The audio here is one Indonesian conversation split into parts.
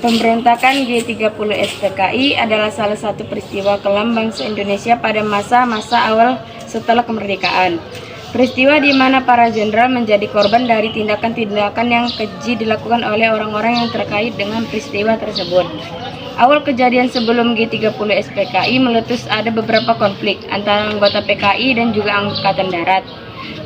Pemberontakan G30 SPKI adalah salah satu peristiwa kelam bangsa Indonesia pada masa-masa awal setelah kemerdekaan. Peristiwa di mana para jenderal menjadi korban dari tindakan-tindakan yang keji dilakukan oleh orang-orang yang terkait dengan peristiwa tersebut. Awal kejadian sebelum G30 SPKI meletus ada beberapa konflik antara anggota PKI dan juga Angkatan Darat.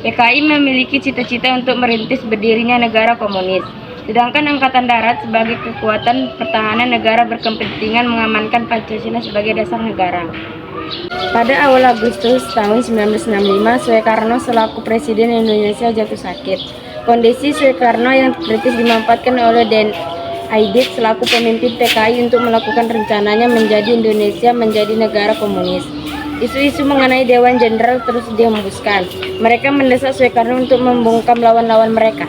PKI memiliki cita-cita untuk merintis berdirinya negara komunis. Sedangkan Angkatan Darat sebagai kekuatan pertahanan negara berkepentingan mengamankan Pancasila sebagai dasar negara. Pada awal Agustus tahun 1965, Soekarno selaku Presiden Indonesia jatuh sakit. Kondisi Soekarno yang kritis dimanfaatkan oleh Den Aidit selaku pemimpin PKI untuk melakukan rencananya Indonesia menjadi negara komunis. Isu-isu mengenai Dewan Jenderal terus dihembuskan. Mereka mendesak Soekarno untuk membungkam lawan-lawan mereka.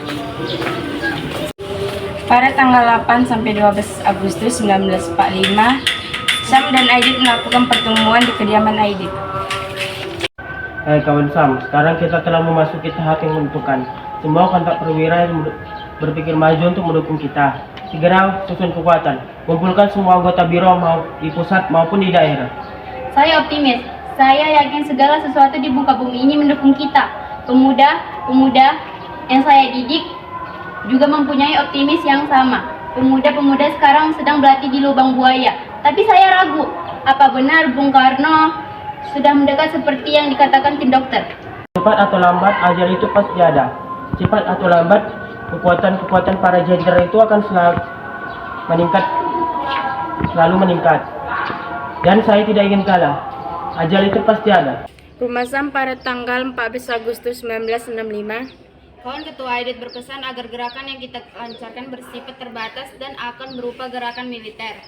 Pada tanggal 8-12 Agustus 1945, Sam dan Aidit melakukan pertemuan di kediaman Aidit. Hai kawan Sam, sekarang kita telah memasuki tahap yang menentukan. Semua kontak perwira yang berpikir maju untuk mendukung kita. Segera susun kekuatan. Kumpulkan semua anggota biro mau di pusat maupun di daerah. Saya optimis. Saya yakin segala sesuatu di muka bumi ini mendukung kita. Pemuda yang saya didik juga mempunyai optimis yang sama. Pemuda-pemuda sekarang sedang berlatih di lubang buaya. Tapi saya ragu, apa benar Bung Karno sudah mendekat seperti yang dikatakan tim dokter? Cepat atau lambat, ajal itu pasti ada. Cepat atau lambat, kekuatan para jenderal itu akan selalu meningkat. Dan saya tidak ingin kalah. Ajal itu pasti ada. Rumah Sam pada tanggal 14 Agustus 1965. Kawan Ketua Aidit berpesan agar gerakan yang kita lancarkan bersifat terbatas dan akan berupa gerakan militer.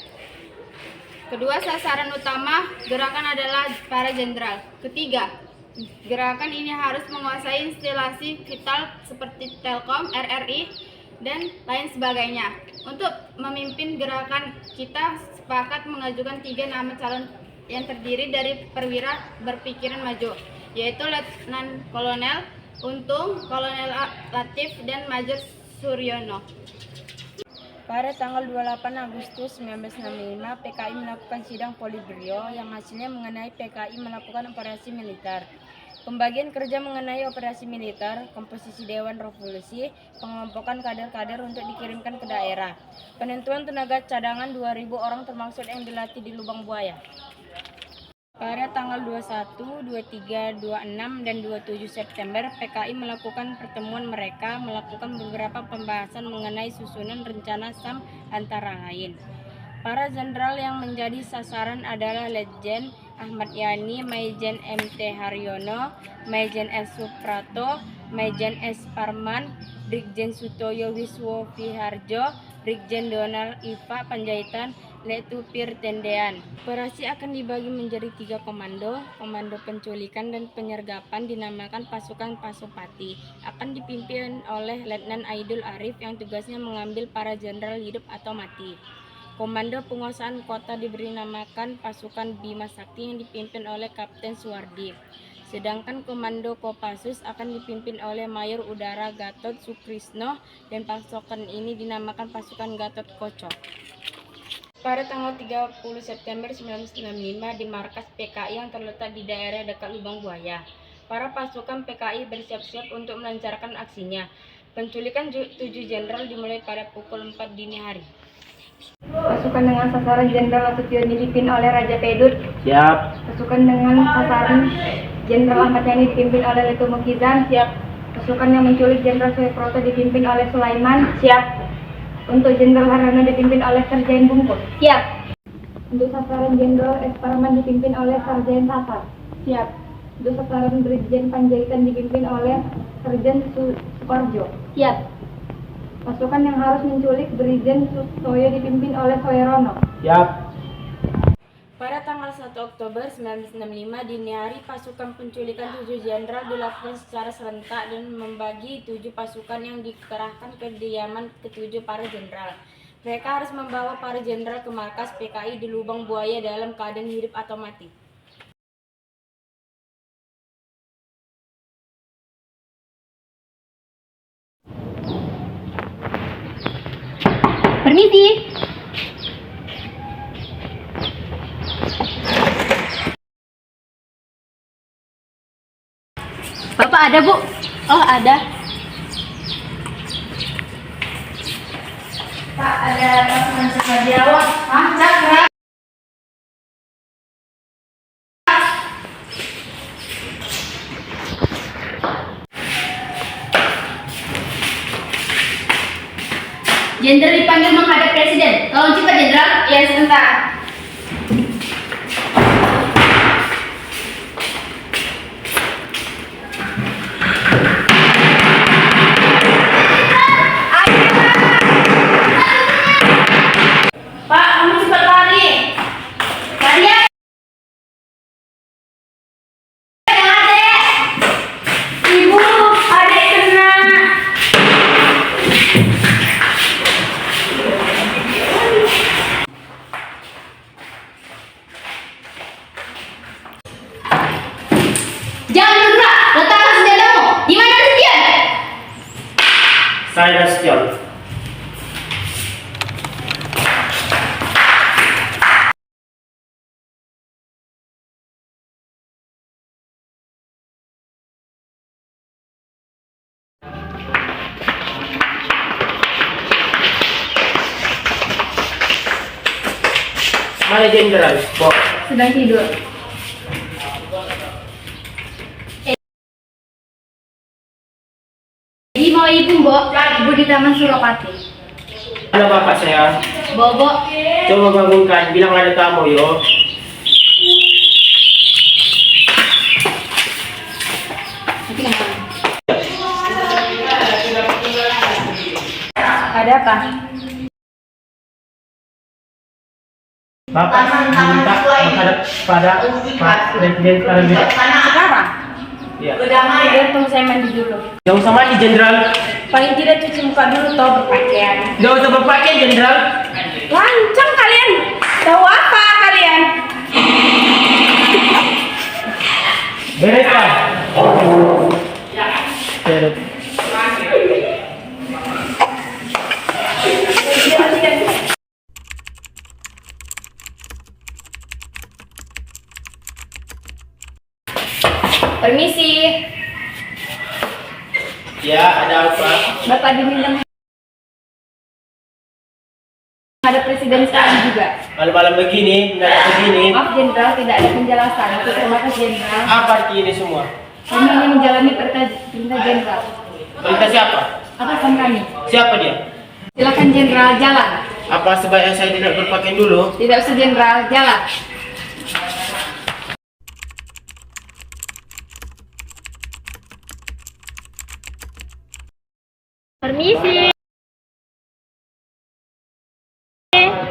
Kedua, sasaran utama gerakan adalah para jenderal. Ketiga, gerakan ini harus menguasai instalasi vital seperti Telkom, RRI, dan lain sebagainya. Untuk memimpin gerakan, kita sepakat mengajukan 3 nama calon yang terdiri dari perwira berpikiran maju, yaitu Letnan Kolonel Untung, Kolonel Latif, dan Major Suryono. Pada tanggal 28 Agustus 1965, PKI melakukan sidang Politbiro yang hasilnya mengenai PKI melakukan operasi militer. Pembagian kerja mengenai operasi militer, komposisi Dewan Revolusi, pengelompokan kader-kader untuk dikirimkan ke daerah. Penentuan tenaga cadangan 2.000 orang termasuk yang dilatih di lubang buaya. Pada tanggal 21, 23, 26, dan 27 September, PKI melakukan pertemuan mereka melakukan beberapa pembahasan mengenai susunan rencana SAM antara lain. Para jenderal yang menjadi sasaran adalah Letjen Ahmad Yani, Maijen MT Haryono, Maijen S. Suprato, Maijen S. Parman, Brigjen Sutoyo Wiswofiharjo, Brigjen Donald Iva Panjaitan, Letupir Tendean. Operasi akan dibagi menjadi 3 komando. Komando penculikan dan penyergapan dinamakan pasukan Pasopati. Akan dipimpin oleh Letnan Aidul Arif yang tugasnya mengambil para jenderal hidup atau mati. Komando penguasaan kota diberi namakan pasukan Bima Sakti yang dipimpin oleh Kapten Suwardi. Sedangkan Komando Kopassus akan dipimpin oleh Mayor Udara Gatot Sukrisno dan pasukan ini dinamakan pasukan Gatot Koco. Pada tanggal 30 September 1965 di markas PKI yang terletak di daerah dekat Lubang Buaya, para pasukan PKI bersiap-siap untuk melancarkan aksinya. Penculikan 7 jenderal dimulai pada pukul 4 dini hari. Pasukan dengan sasaran Jenderal Nasution dipimpin oleh Raja Pedut. Siap. Pasukan dengan sasaran Jenderal Ahmad Yani dipimpin oleh Letu Mukizan. Siap. Pasukan yang menculik Jenderal Suharto dipimpin oleh Sulaiman. Siap. Untuk Jenderal Haryono dipimpin oleh Sarjen Bungkus. Siap. Untuk sasaran Jenderal S. Parman dipimpin oleh Sarjen Tatar. Siap. Untuk sasaran Brigjen Panjaitan dipimpin oleh Sarjen Sukorjo. Siap. Pasukan yang harus menculik Brigjen Sutoyo dipimpin oleh Soerono. Siap. Pada tanggal 1 Oktober 1965 dini hari, pasukan penculikan 7 jenderal dilakukan secara serentak dan membagi 7 pasukan yang dikerahkan ke kediaman ke-7 para jenderal. Mereka harus membawa para jenderal ke markas PKI di Lubang Buaya dalam keadaan hidup atau mati. Permisi. Bapak ada, Bu? Oh, ada. Pak, ada pasukan Cakrawala. Hah, Cakra? Jenderal dipanggil menghadap Presiden. Tolong cepat, Jenderal. Ya, sebentar. Pak, kamu cepat lari. Lari ya. Adek. Ibu, adek kena. Jangan bergerak, letakkan senjatamu. Di mana Setion? Saya Setion. Mana Jenderal? Bo. Sedang tidur. Jadi mau ibu, Mbok? Ibu di Taman Suropati. Halo Bapak sayang. Bobo. Coba bangunkan, bilang ada tamu yo. Ada apa? Bapak minta menghadap pada Pak Presiden sekarang juga. Sekarang? Iya. Biar tunggu saya mandi dulu. Gak usah mandi Jenderal. Paling tidak cuci muka dulu toh berpakaian. Gak usah berpakaian Jenderal. Lancang kalian. Tahu apa kalian? Beres Pak. Beres. Permisi. Ya, ada apa? Bapak diminta ada presiden sekarang juga. Malam-malam begini, mendadak begini. Maaf Jenderal, tidak ada penjelasan. Terima kasih Jenderal. Apa arti ini semua? Kami ingin menjalani perintah Jenderal. Perintah siapa? Atasan kami. Siapa dia? Silakan Jenderal, jalan. Apa sebaiknya saya tidak berpakaian dulu? Tidak usah Jenderal, jalan. Permisi.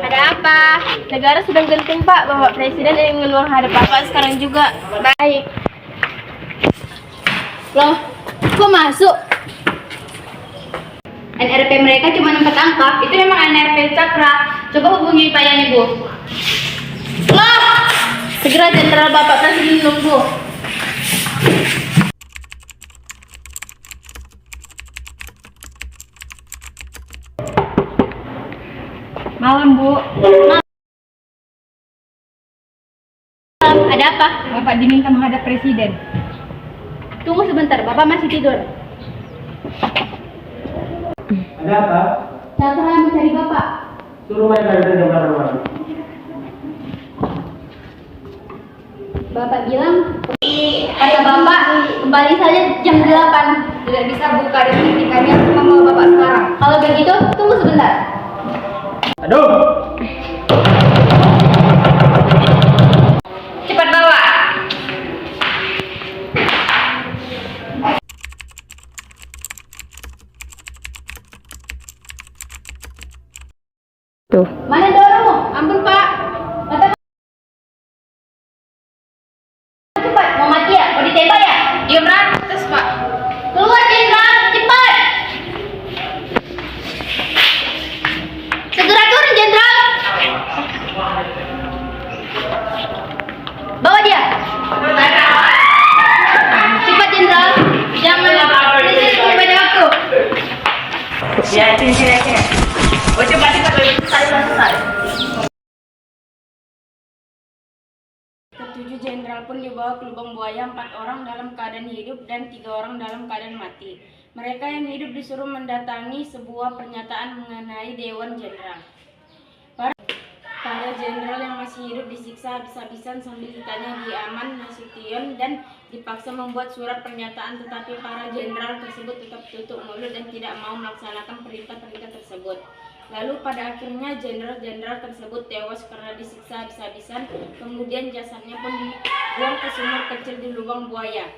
Ada apa? Negara sedang genting Pak, Bapak Presiden ingin mengeluarkan hadap Bapak sekarang juga. Baik. Loh, kok masuk? NRP mereka cuma 4 angka. Itu memang NRP Cakra. Coba hubungi Pak Yani, Bu. Loh, segera Jenderal Bapak Presiden nunggu. Malam, Bu. Malam. Ada apa? Bapak diminta menghadap Presiden. Tunggu sebentar, Bapak masih tidur. Ada apa? Cakra mencari Bapak. Suruh mereka datang jam 8 malam. Bapak bilang, kata Bapak, kembali saja jam 8. Tidak bisa buka definisi kami harus membawa Bapak sekarang. Kalau begitu, tunggu sebentar. Aduh! Cepat bawa. Tuh. Mana dorongmu? Ampun Pak. Kata cepat, mau mati ya? Mau ditembak ya? Iya beratus Pak. Keluar Jenderal, cepat. Segera turun Jenderal. Jenderal pun dibawa ke lubang buaya, 4 orang dalam keadaan hidup dan 3 orang dalam keadaan mati. Mereka yang hidup disuruh mendatangi sebuah pernyataan mengenai Dewan Jenderal. Para jenderal yang masih hidup disiksa habis-habisan sambil ditanya di Aman Nasution dan dipaksa membuat surat pernyataan, tetapi para jenderal tersebut tetap tutup mulut dan tidak mau melaksanakan perintah-perintah tersebut. Lalu pada akhirnya jenderal-jenderal tersebut tewas karena disiksa habis-habisan, kemudian jasadnya pun dibuang ke sumur kecil di lubang buaya.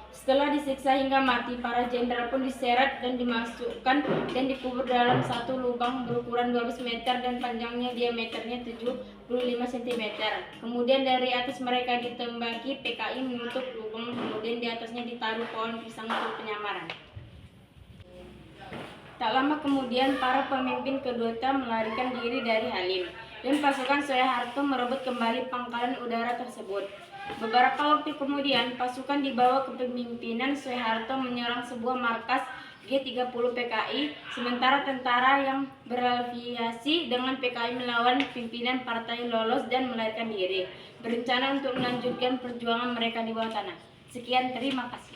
Setelah disiksa hingga mati, para jenderal pun diseret dan dimasukkan dan dikubur dalam satu lubang berukuran 12 meter dan panjangnya diameternya 75 cm. Kemudian dari atas mereka ditembaki PKI menutup lubang, kemudian di atasnya ditaruh pohon pisang untuk penyamaran. Tak lama kemudian, para pemimpin kedua melarikan diri dari Halim, dan pasukan Soeharto merebut kembali pangkalan udara tersebut. Beberapa waktu kemudian, pasukan di bawah kepemimpinan Soeharto menyerang sebuah markas G30 PKI, sementara tentara yang berafiliasi dengan PKI melawan pimpinan partai lolos dan melarikan diri, berencana untuk melanjutkan perjuangan mereka di bawah tanah. Sekian, terima kasih.